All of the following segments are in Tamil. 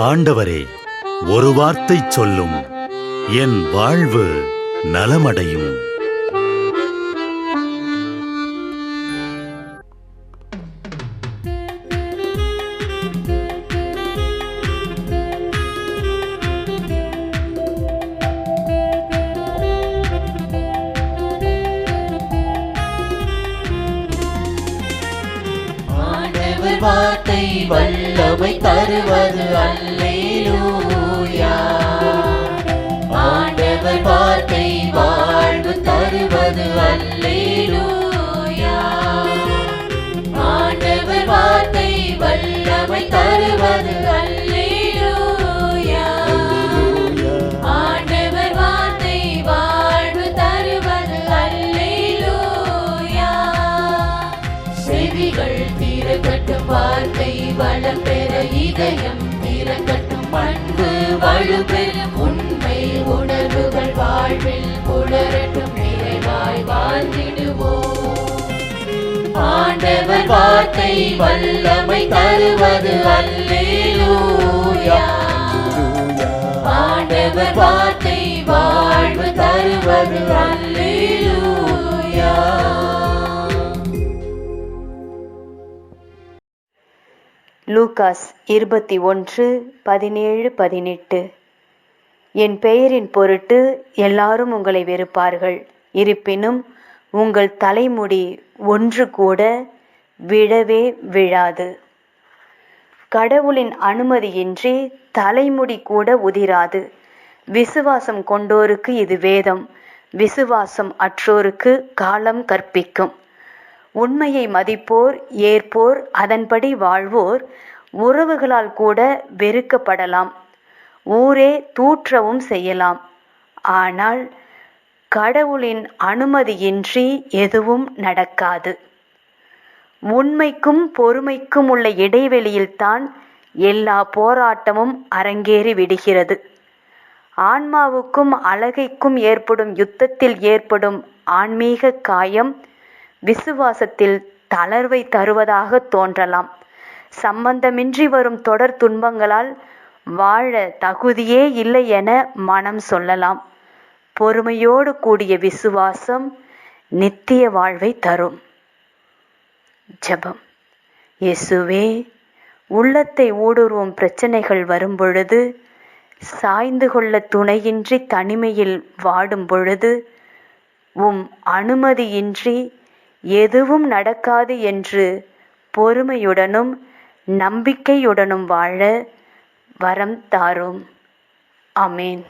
ஆண்டவரே, ஒரு வார்த்தை சொல்லும், என் வாழ்வு நலமடையும். வார்த்தை வல்லமை தருவது அல்லேலூயா. ஆண்டவர் வார்த்தை வாழ்வு தருவது அல்லேலூயா. ஆண்டவர் வார்த்தை வல்லமை தருவது அல்லேலூயா. ஆண்டவர் வார்த்தை வாழ்வு தருவது அல்லேலூயா. செவிகள் திறக்கட்டும், வார்த்தை வளம் பெற இதயம் திறக்கட்டும், பண்பு வலுப்பெறும், உண்மை உணர்வுகள் வாழ்வில் புலரட்டும், நிறைவாய் வாழ்ந்திடுவோம். ஆண்டவர் வார்த்தை வல்லமை தருவது அல்லேலூயா. ஆண்டவர் வார்த்தை வாழ்வு தருவது அல்லேலூயா. லூகாஸ் 21:17-18. என் பெயரின் பொருட்டு எல்லாரும் உங்களை வெறுப்பார்கள், இருப்பினும் உங்கள் தலைமுடி ஒன்று கூட விழவே விழாது. கடவுளின் அனுமதியின்றி தலைமுடி கூட உதிராது. விசுவாசம் கொண்டோருக்கு இது வேதம், விசுவாசம் அற்றோருக்கு காலம் கற்பிக்கும். உண்மையை மதிப்போர், ஏற்போர், அதன்படி வாழ்வோர் உறவுகளால் கூட வெறுக்கப்படலாம், ஊரே தூற்றவும் செய்யலாம். ஆனால் கடவுளின் அனுமதியின்றி எதுவும் நடக்காது. உண்மைக்கும் பொறுமைக்கும் உள்ள இடைவெளியில்தான் எல்லா போராட்டமும் அரங்கேறி விடுகிறது. ஆன்மாவுக்கும் அழகைக்கும் ஏற்படும் யுத்தத்தில் ஏற்படும் ஆன்மீக காயம் விசுவாசத்தில் தளர்வை தருவதாக தோன்றலாம். சம்பந்தமின்றி வரும் தொடர் துன்பங்களால் வாழ தகுதியே இல்லை என மனம் சொல்லலாம். பொறுமையோடு கூடிய விசுவாசம் நித்திய வாழ்வை தரும். ஜெபம். இயேசுவே, உள்ளத்தை ஊடுருவும் பிரச்சனைகள் வரும் பொழுது, சாய்ந்து கொள்ள துணையின்றி தனிமையில் வாடும் பொழுது, உம் அனுமதியின்றி எதுவும் நடக்காது என்று பொறுமையுடனும் நம்பிக்கையுடனும் வாழ வரம் தாரும். ஆமென்.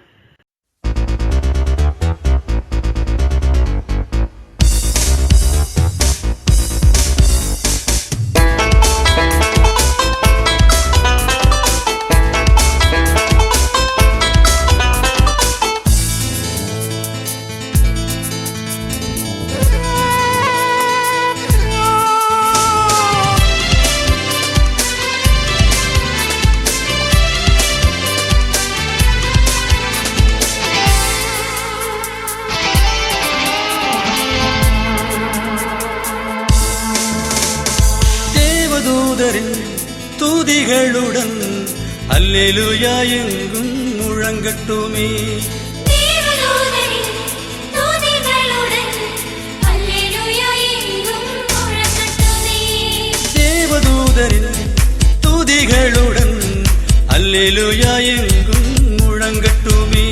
துதிகளுடன் அல்லேலூயா எங்கும் முழங்கட்டுமே. தேவதூதரின் துதிகளுடன் அல்லேலூயா எங்கும் முழங்கட்டுமே.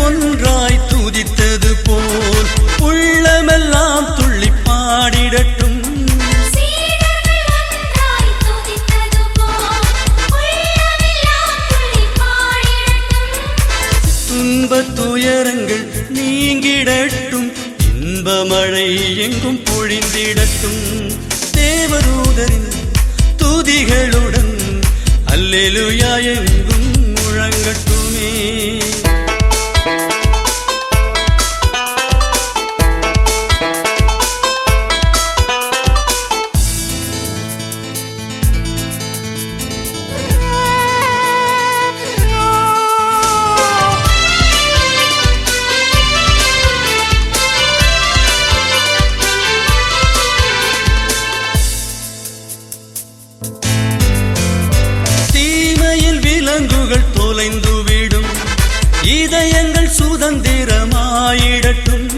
ஒன்றாய் துதித்தது போல் உள்ளமெல்லாம் துள்ளி பாடிடட்டும். துயரங்கள் நீங்கிடட்டும், இன்ப மழை எங்கும் பொழிந்திடட்டும். தேவதூதரின் துதிகளுடன் அல்லேலூயா எங்கும் முழங்கட்டுமே. விலங்குகள் தொலைந்துவிடும், இதயங்கள் சுதந்திரமாயிடட்டும்.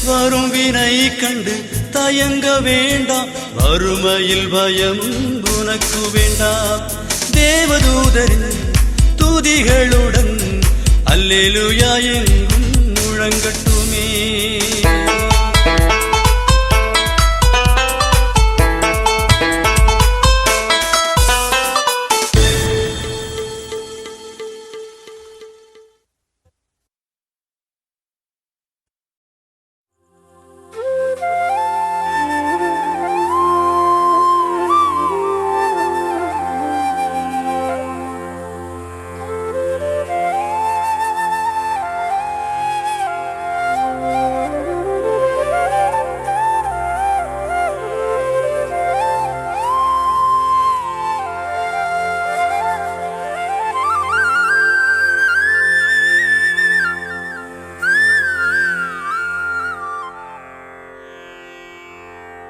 வரும் வினை கண்டு தயங்க வேண்டாம், வறுமையில் பயம் உனக்கு வேண்டாம். தேவதூதரின் துதிகளுடன் அல்லேலூயா எங்கும் முழங்கட்டுமே.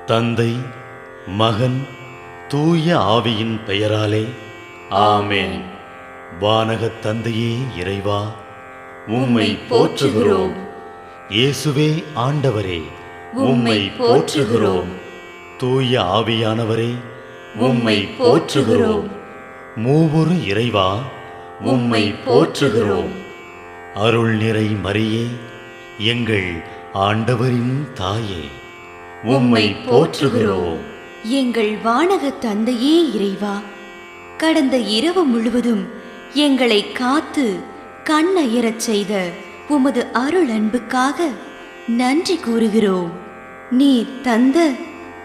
தந்தை, மகன், தூய ஆவியின் பெயராலே ஆமென். வானகத் தந்தையே இறைவா, உம்மை போற்றுகிறோம். இயேசுவே ஆண்டவரே, உம்மை போற்றுகிறோம். தூய ஆவியானவரே, உம்மை போற்றுகிறோம். மூவொரு இறைவா, உம்மை போற்றுகிறோம். அருள் நிறை மரியே, எங்கள் ஆண்டவரின் தாயே, உம்மை போற்றுகிறோம். எங்கள் வானக தந்தையே இறைவா, கடந்த இரவு முழுவதும் எங்களை காத்து கண்ணயரச் செய்த உமது அருள் அன்புக்காக நன்றி கூறுகிறோம். நீர் தந்த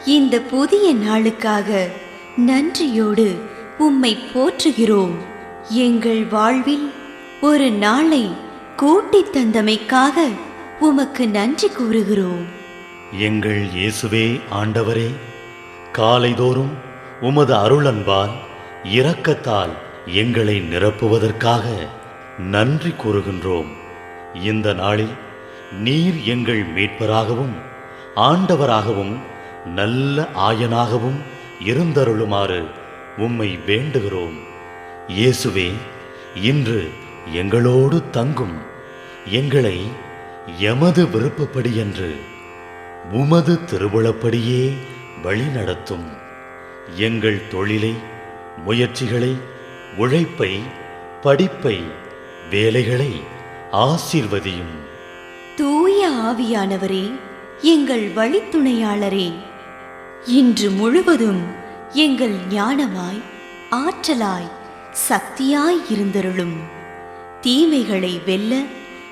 இந்த புதிய நாளுக்காக நன்றியோடு உம்மை போற்றுகிறோம். எங்கள் வாழ்வில் ஒரு நாளை கூட்டித் தந்தமைக்காக உமக்கு நன்றி கூறுகிறோம். எங்கள் இயேசுவே ஆண்டவரே, காலைதோறும் உமது அருளன்பால் இரக்கத்தால் எங்களை நிரப்புவதற்காக நன்றி கூறுகின்றோம். இந்த நாளில் நீர் எங்கள் மீட்பராகவும் ஆண்டவராகவும் நல்ல ஆயனாகவும் இருந்தருளுமாறு உம்மை வேண்டுகிறோம். இயேசுவே, இன்று எங்களோடு தங்கும், எங்களை எமது விருப்பப்படியென்று உமது திருவுளப்படியே வழிநடத்தும். எங்கள் தொழிலை, முயற்சிகளை, உழைப்பை, படிப்பை, வேலைகளை ஆசீர்வதியும். தூய ஆவியானவரே, எங்கள் வழித்துணையாளரே, இன்று முழுவதும் எங்கள் ஞானமாய், ஆற்றலாய், சக்தியாய் இருந்தருளும். தீமைகளை வெல்ல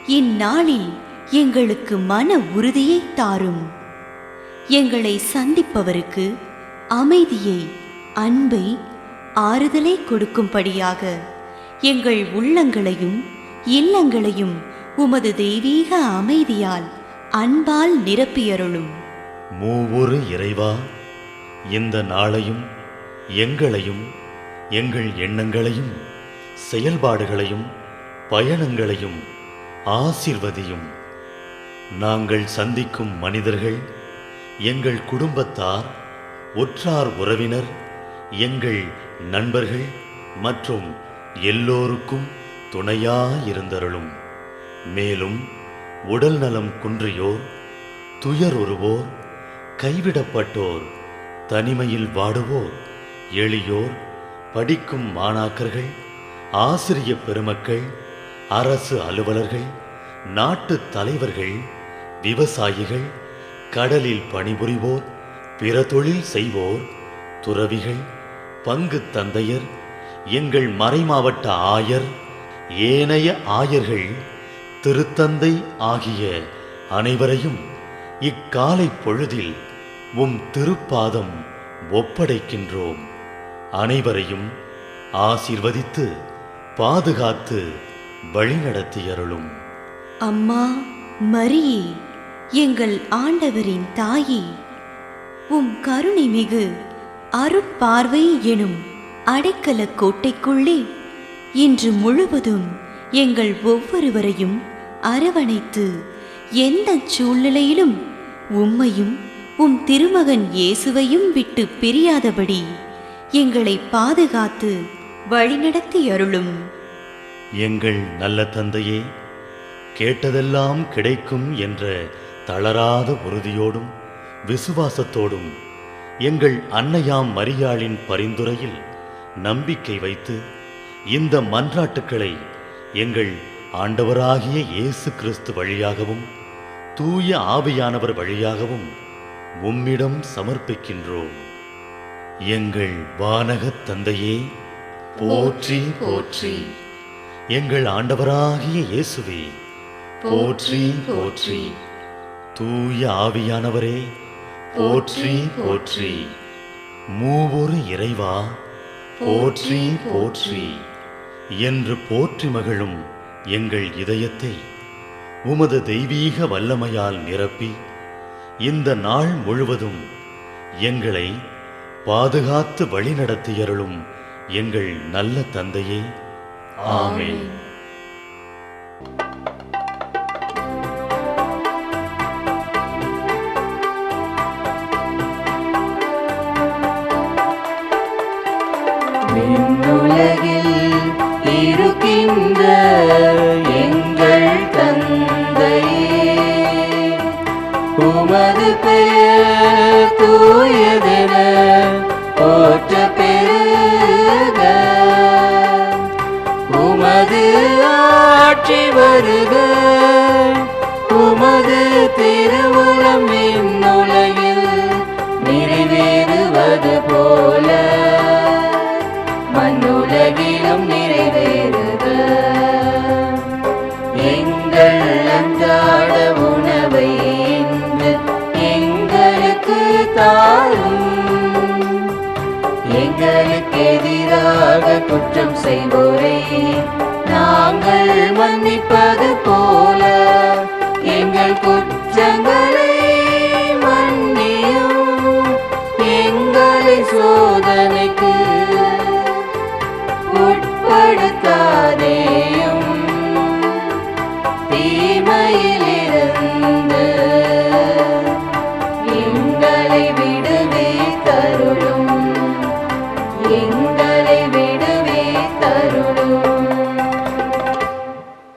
இந்நாளில் எங்களுக்கு மன உறுதியை தாரும். எங்களை சந்திப்பவருக்கு அமைதியை, அன்பை, ஆறுதலை கொடுக்கும்படியாக எங்கள் உள்ளங்களையும் இல்லங்களையும் உமது தெய்வீக அமைதியால், அன்பால் நிரப்பியருளும். மூவொரு இறைவா, இந்த நாளையும் எங்களையும் எங்கள் எண்ணங்களையும் செயல்பாடுகளையும் பயணங்களையும் ஆசீர்வதியும். நாங்கள் சந்திக்கும் மனிதர்கள், எங்கள் குடும்பத்தார், உற்றார் உறவினர், எங்கள் நண்பர்கள் மற்றும் எல்லோருக்கும் துணையாயிருந்தருளும். மேலும் உடல் நலம் குன்றியோர், துயருறுவோர், கைவிடப்பட்டோர், தனிமையில் வாடுவோர், எளியோர், படிக்கும் மாணாக்கர்கள், ஆசிரிய பெருமக்கள், அரசு அலுவலர்கள், நாட்டு தலைவர்கள், விவசாயிகள், கடலில் பணிபுரிவோர், பிற தொழில் செய்வோர், துறவிகள், பங்கு தந்தையர், எங்கள் மறைமாவட்ட ஆயர், ஏனைய ஆயர்கள், திருத்தந்தை ஆகிய அனைவரையும் இக்காலை பொழுதில் உம் திருப்பாதம் ஒப்படைக்கின்றோம். அனைவரையும் ஆசீர்வதித்து பாதுகாத்து வழிநடத்தியருளும். அம்மா மரியே, எங்கள் ஆண்டவரின் தாயே, உம் கருணை மிகு அருட்பார்வை எனும் அடைக்கல கோட்டைக்குள்ளே இன்று முழுவதும் எங்கள் ஒவ்வொருவரையும் அரவணைத்து எந்த சூழ்நிலையிலும் உம்மையும் உம் திருமகன் இயேசுவையும் விட்டு பிரியாதபடி எங்களை பாதுகாத்து வழிநடத்தி அருளும். எங்கள் நல்ல தந்தையே, கேட்டதெல்லாம் கிடைக்கும் என்ற தளராத உறுதியோடும் விசுவாசத்தோடும் எங்கள் அன்னையாம் மரியாளின் பரிந்துரையில் நம்பிக்கை வைத்து இந்த மன்றாட்டுக்களை எங்கள் ஆண்டவராகிய இயேசு கிறிஸ்து வழியாகவும் தூய ஆவியானவர் வழியாகவும் உம்மிடம் சமர்ப்பிக்கின்றோம். எங்கள் வானகத் தந்தையே, போற்றி போற்றி. எங்கள் ஆண்டவராகிய இயேசுவே, போற்றி போற்றி. தூய ஆவியானவரே, போற்றி போற்றி. மூவொரு இறைவா, போற்றி போற்றி என்று போற்றி மகிழும் எங்கள் இதயத்தை உமது தெய்வீக வல்லமையால் நிரப்பி இந்த நாள் முழுவதும் எங்களை பாதுகாத்து வழிநடத்தியருளும் எங்கள் நல்ல தந்தையே, ஆமென். விண்ணுலகில் இருக்கின்ற எங்கள் தந்தையே, உமது பெயர் தூயதென போற்ற பெருக. உமது ஆட்சி வருக. உமது திருவுளம் விண்ணுலகில் நிறைவேறுவது போல மண்ணுலகிலும் நிறைவேறுக. எங்கள் அன்றாட உணவை இன்று எங்களுக்கு தாரும். எங்களுக்கு எதிராக குற்றம் செய்வோரை நாங்கள் மன்னிப்பது